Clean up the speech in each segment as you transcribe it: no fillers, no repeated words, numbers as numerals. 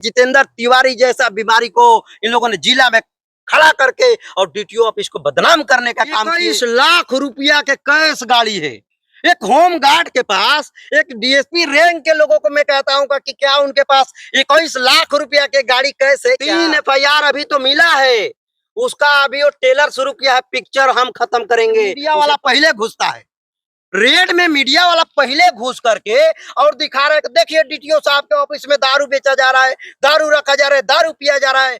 जितेंद्र तिवारी जैसा बीमारी को इन लोगों ने जिला में खड़ा करके और डीटीओ ऑफिस को बदनाम करने का काम किया। 21 लाख रुपया के कैश गाड़ी है एक होम गार्ड के पास, एक डीएसपी रैंक के लोगों को मैं कहता हूँ कि क्या उनके पास 21 लाख रुपया के गाड़ी कैसे? 3 एफआईआर अभी तो मिला है, उसका अभी वो टेलर शुरू किया है, पिक्चर हम खत्म करेंगे। मीडिया वाला पहले घुसता है रेड में, मीडिया वाला पहले घुस करके और दिखा रहा है कि देखिए डीटीओ साहब के ऑफिस में दारू बेचा जा रहा है, दारू रखा जा रहा है, दारू पिया जा रहा है।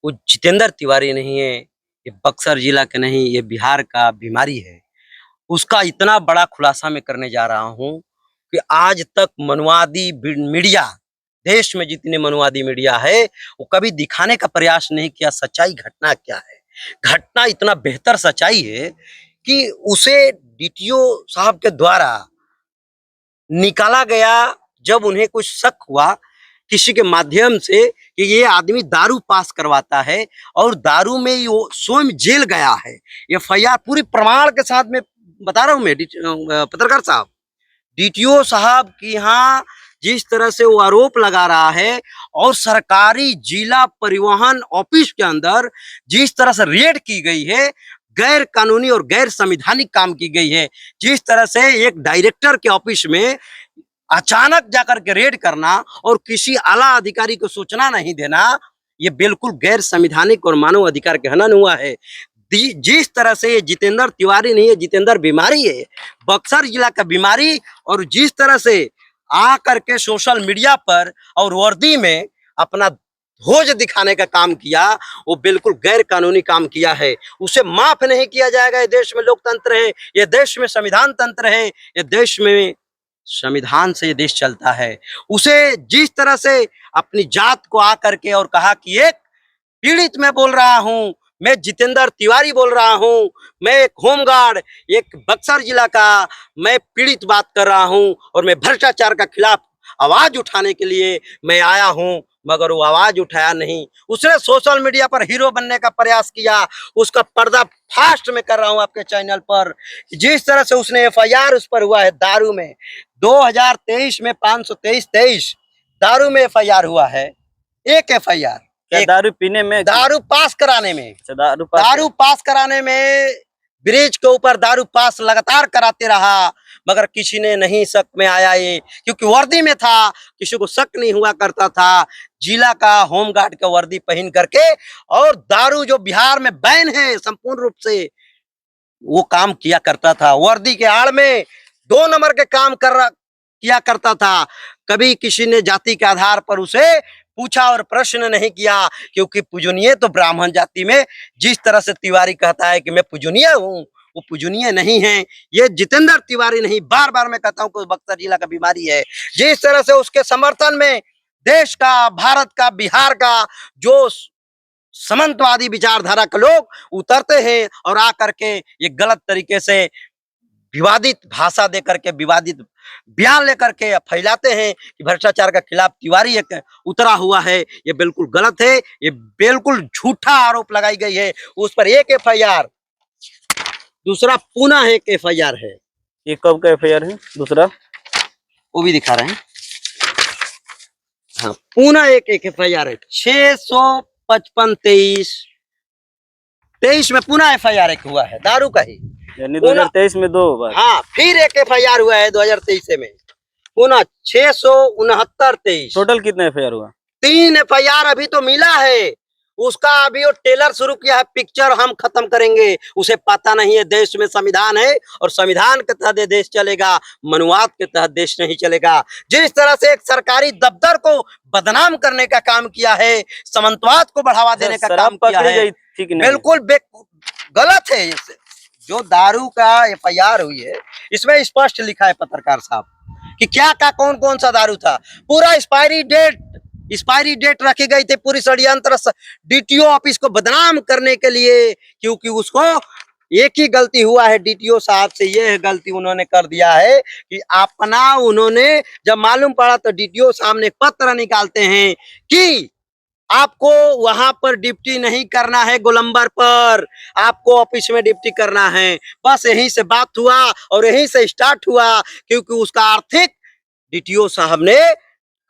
वो जितेंद्र तिवारी नहीं है, ये बक्सर जिला के नहीं, ये बिहार का बीमारी है। उसका इतना बड़ा खुलासा मैं करने जा रहा हूं कि आज तक मनुवादी मीडिया, देश में जितने मनुवादी मीडिया है वो कभी दिखाने का प्रयास नहीं किया सच्चाई घटना क्या है। घटना इतना बेहतर सच्चाई है कि उसे डीटीओ साहब के द्वारा निकाला गया जब उन्हें कुछ शक हुआ किसी के माध्यम से कि ये आदमी दारू पास करवाता है और दारू में वो स्वयं जेल गया है। एफआईआर पूरी प्रमाण के साथ में बता रहा हूं मैं पत्रकार साहब, डीटीओ साहब की यहाँ जिस तरह से वो आरोप लगा रहा है और सरकारी जिला परिवहन ऑफिस के अंदर जिस तरह से रेड की गई है, गैर कानूनी और गैर संवैधानिक काम की गई है। जिस तरह से एक डायरेक्टर के ऑफिस में अचानक जाकर के रेड करना और किसी आला अधिकारी को सूचना नहीं देना, ये बिल्कुल गैर संवैधानिक और मानव अधिकार का हनन हुआ है। जिस तरह से ये जितेंद्र तिवारी नहीं है, जितेंद्र बीमारी है, बक्सर जिला का बीमारी, और जिस तरह से आ करके सोशल मीडिया पर और वर्दी में अपना ध्वज दिखाने का काम किया, वो बिल्कुल गैर कानूनी काम किया है। उसे माफ नहीं किया जाएगा। ये देश में लोकतंत्र है, ये देश में संविधान तंत्र है, ये देश में संविधान से ये देश चलता है। उसे जिस तरह से अपनी जात को आ करके और कहा कि एक पीड़ित मैं बोल रहा हूं, मैं जितेंद्र तिवारी बोल रहा हूं, मैं एक होमगार्ड, एक बक्सर जिला का मैं पीड़ित बात कर रहा हूं और मैं भ्रष्टाचार के खिलाफ आवाज उठाने के लिए मैं आया हूं, मगर वो आवाज उठाया नहीं। उसने सोशल मीडिया पर हीरो बनने का प्रयास किया, उसका पर्दा फास्ट में कर रहा हूं आपके चैनल पर। जिस तरह से उसने एफआईआर उस पर हुआ है दारू में, 2023 में 523 दारू में एफआईआर हुआ है। एक एफआईआर दारू पीने में, दारू पास कराने में, दारू पास कराने में ब्रिज के ऊपर दारू पास लगातार कराते रहा, मगर किसी ने नहीं शक में आया ये, क्योंकि वर्दी में था, किसी को शक नहीं हुआ करता था। जिला का होमगार्ड का वर्दी पहन करके और दारू जो बिहार में बैन है संपूर्ण रूप से, वो काम किया करता था। वर्दी के आड़ में 2 नंबर के काम किया करता था। कभी किसी ने जाति के आधार पर उसे पूछा और प्रश्न नहीं किया, क्योंकि पूजनीय तो ब्राह्मण जाति में, जिस तरह से तिवारी कहता है कि मैं पूजनीय हूँ, वो पूजनीय नहीं है। ये जितेंद्र तिवारी नहीं, बार बार मैं कहता हूँ कि बक्सर जिला का बीमारी है। जिस तरह से उसके समर्थन में देश का, भारत का, बिहार का जो सामंतवादी विचारधारा के लोग उतरते हैं और आकर के ये गलत तरीके से विवादित भाषा दे करके, विवादित बयान लेकर के फैलाते हैं कि भ्रष्टाचार के खिलाफ तिवारी एक उतरा हुआ है, ये बिल्कुल गलत है। ये बिल्कुल झूठा आरोप लगाई गई है। उस पर एक एफआईआर, दूसरा पुनः एक एफआईआर है। ये कब का एफआईआर है? दूसरा वो भी दिखा रहे हैं। हाँ, पुनः एक एफआईआर है 655-23 में पुनः एफआईआर एक हुआ है दारू का ही, यानी 2023 में 2 बार। हाँ, फिर एक एफआईआर हुआ है 2023 में पुनः 669-23। टोटल कितना एफआईआर हुआ? 3 एफआईआर अभी तो मिला है। उसका अभी वो टेलर शुरू किया है, पिक्चर हम खत्म करेंगे। उसे पता नहीं है देश में संविधान है और संविधान के तहत देश चलेगा, मनुवाद के तहत देश नहीं चलेगा। जिस तरह से एक सरकारी दफ्तर को बदनाम करने का काम किया है, सामंतवाद को बढ़ावा देने का काम किया है, बिल्कुल गलत है। जो दारू का एफआईआर हुई है इसमें स्पष्ट लिखा है पत्रकार साहब कि क्या कौन कौन सा दारू था। पूरा एक्सपायरी डेट रखी गई थी, पूरी षड्यंत्र डीटीओ ऑफिस को बदनाम करने के लिए, क्योंकि उसको एक ही गलती हुआ है डीटीओ साहब से, ये गलती उन्होंने कर दिया है कि अपना उन्होंने जब मालूम पड़ा तो डीटीओ साहब ने पत्र निकालते हैं कि आपको वहां पर ड्यूटी नहीं करना है, गोलंबर पर आपको ऑफिस में ड्यूटी करना है। बस यहीं से बात हुआ और यहीं से स्टार्ट हुआ, क्योंकि उसका आर्थिक डीटीओ साहब ने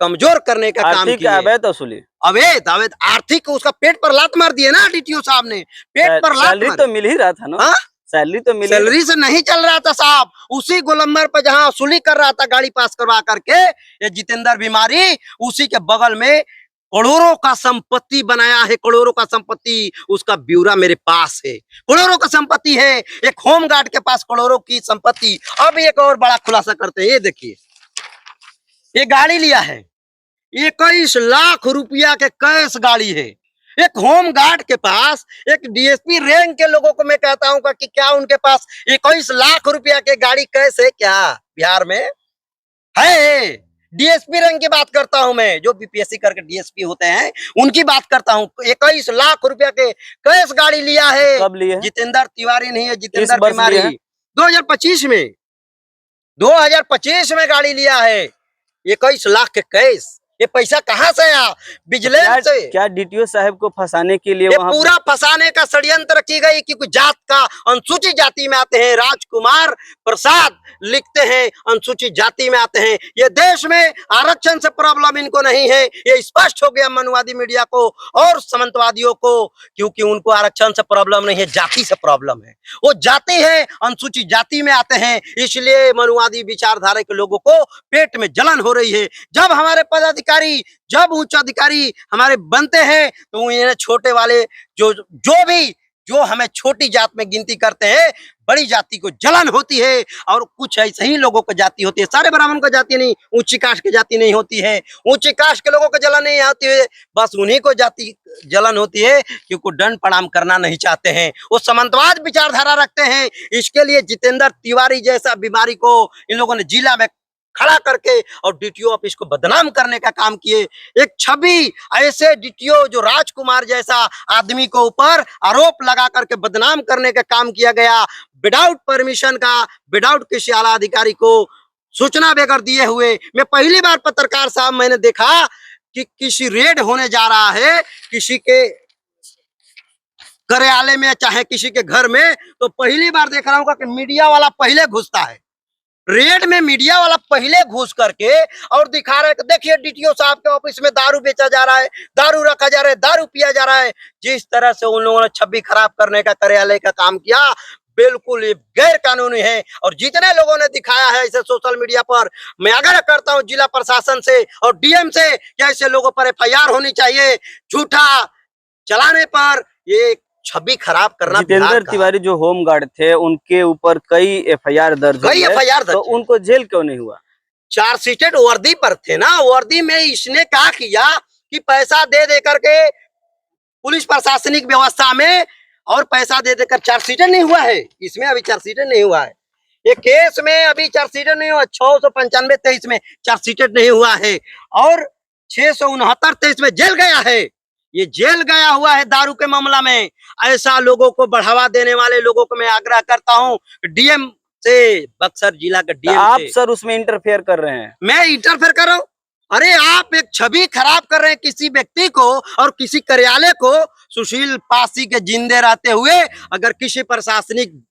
कमजोर करने का काम आर्थिक किए। अवैध वसूली। अवैध अवैध आर्थिक उसका पेट पर लात मार दिए ना डीटीओ साहब ने, पेट पर लात सैलरी मार। तो मिल ही रहा था ना। हाँ? सैलरी तो मिल सैलरी से नहीं चल रहा था साहब, उसी गोलंबर पर जहां वसूली कर रहा था गाड़ी पास करवा करके ये जितेंद्र बिमारी, उसी के बगल में करोड़ों का संपत्ति बनाया है, करोड़ों का संपत्ति। उसका ब्यौरा मेरे पास है, करोड़ों का संपत्ति है। एक होम गार्ड के पास करोड़ों की संपत्ति। अब एक और बड़ा खुलासा करते हैं, ये देखिए, ये गाड़ी लिया है 21 लाख रुपया के कैश गाड़ी है। एक होम गार्ड के पास, एक डीएसपी रैंक के लोगों को मैं कहता हूं कि क्या उनके पास 21 लाख रुपया के गाड़ी कैश है क्या बिहार में है? डीएसपी रैंक की बात करता हूं मैं, जो बीपीएससी करके डीएसपी होते हैं उनकी बात करता हूं। 21 लाख रुपया के कैश गाड़ी लिया है। कब लिए है? जितेंद्र तिवारी नहीं है, किस जितेंद्र वर्ष बिमारी। लिया है? 2025 में, 2025 में गाड़ी लिया है 21 लाख के कैश। ये पैसा कहां से आया? विजिलेंस से। क्या डीटीओ साहब को फंसाने के लिए ये वहां पूरा फंसाने का षड्यंत्र की गई, क्योंकि जात का अनुसूचित जाति में आते हैं। राजकुमार प्रसाद लिखते हैं अनुसूचित जाति में आते हैं। ये देश में आरक्षण से प्रॉब्लम इनको नहीं है, ये स्पष्ट हो गया मनुवादी मीडिया को और सामंतवादियों को, क्योंकि उनको आरक्षण से प्रॉब्लम नहीं है, जाति से प्रॉब्लम है। वो जाति है, अनुसूचित जाति में आते हैं, इसलिए मनुवादी विचारधारा के लोगों को पेट में जलन हो रही है। जब हमारे पदाधिकारी, जब उच्च अधिकारी हमारे बनते हैं तो इन्हें छोटे वाले जो हमें छोटी जात में गिनती करते हैं, बड़ी जाति को जलन होती है। और कुछ ऐसे ही लोगों को जाति होती है, सारे ब्राह्मण को जाति नहीं, ऊंची कास्ट की जाति नहीं होती है। ऊंची कास्ट के लोगों को जलन नहीं होती है, बस उन्हीं को जाति जलन होती है क्योंकि दंड प्रणाम करना नहीं चाहते हैं, वो सामंतवाद विचारधारा रखते हैं। इसके लिए जितेंद्र तिवारी जैसा बीमारी को इन लोगों ने जिला में खड़ा करके और डीटीओ ऑफिस को बदनाम करने का काम किए। एक छवि ऐसे डीटीओ जो राजकुमार जैसा आदमी को ऊपर आरोप लगा करके बदनाम करने का काम किया गया, विदाउट परमिशन का, विदाउट किसी आला अधिकारी को सूचना बगैर दिए हुए। मैं पहली बार पत्रकार साहब मैंने देखा कि किसी रेड होने जा रहा है किसी के कार्यालय में चाहे किसी के घर में, तो पहली बार देख रहा हूँ कि मीडिया वाला पहले घुसता है। रेड में मीडिया वाला पहले घुस करके और दिखा रहा है कि देखिए डीटीओ साहब के ऑफिस में दारू बेचा जा रहा है, दारू रखा जा रहा है, दारू पिया जा रहा है। जिस तरह से उन लोगों ने छवि खराब करने का कार्यालय का काम किया, बिल्कुल ये गैर कानूनी है। और जितने लोगों ने दिखाया है इसे सोशल मीडिया पर, मैं आग्रह करता हूं जिला प्रशासन से और डीएम से कि ऐसे लोगों पर एफआईआर होनी चाहिए। झूठा चलाने पर ये छवि खराब करना। जितेंद्र तिवारी जो होम गार्ड थे उनके ऊपर कई एफआईआर दर्ज कई एफआईआर तो उनको जेल क्यों नहीं हुआ? चार्जशीटेड वर्दी पर थे ना, वर्दी में इसने क्या किया कि पैसा दे दे करके पुलिस प्रशासनिक व्यवस्था में और पैसा दे देकर चार्जशीटेड नहीं हुआ है। इसमें अभी चार्जशीटेड नहीं हुआ है, ये केस में अभी चार्जशीटेड नहीं हुआ। 695-23 में चार्जशीटेड नहीं हुआ है और 669-23 में जेल गया है। ये जेल गया हुआ है दारू के मामला में। ऐसा लोगों को बढ़ावा देने वाले लोगों को मैं आग्रह करता हूं, डीएम से, बक्सर जिला के डीएम आप से। सर उसमें इंटरफेयर कर रहे हैं। मैं इंटरफेयर कर रहा हूं? अरे आप एक छवि खराब कर रहे हैं किसी व्यक्ति को और किसी कार्यालय को। सुशील पासी के जिंदे रहते हुए अगर किसी प्रशासनिक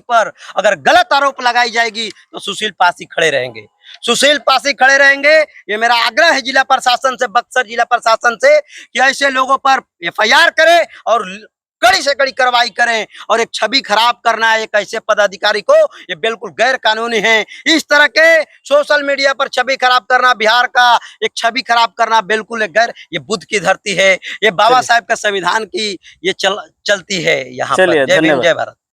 पर अगर गलत आरोप लगाई जाएगी तो सुशील पासी खड़े रहेंगे, सुशील पासी खड़े रहेंगे। ये मेरा आग्रह है जिला प्रशासन से, बक्सर जिला प्रशासन से, कि ऐसे लोगों पर एफआईआर करें और कड़ी से कड़ी कार्रवाई करें। और एक छवि खराब करना एक ऐसे पदाधिकारी को, ये बिल्कुल गैर कानूनी है। इस तरह के सोशल मीडिया पर छवि खराब करना, बिहार का एक छवि खराब करना बिल्कुल एक गैर, ये बुद्ध की धरती है, ये बाबा साहेब का संविधान की ये चलती है यहाँ पर। जय भीम, जय भारत।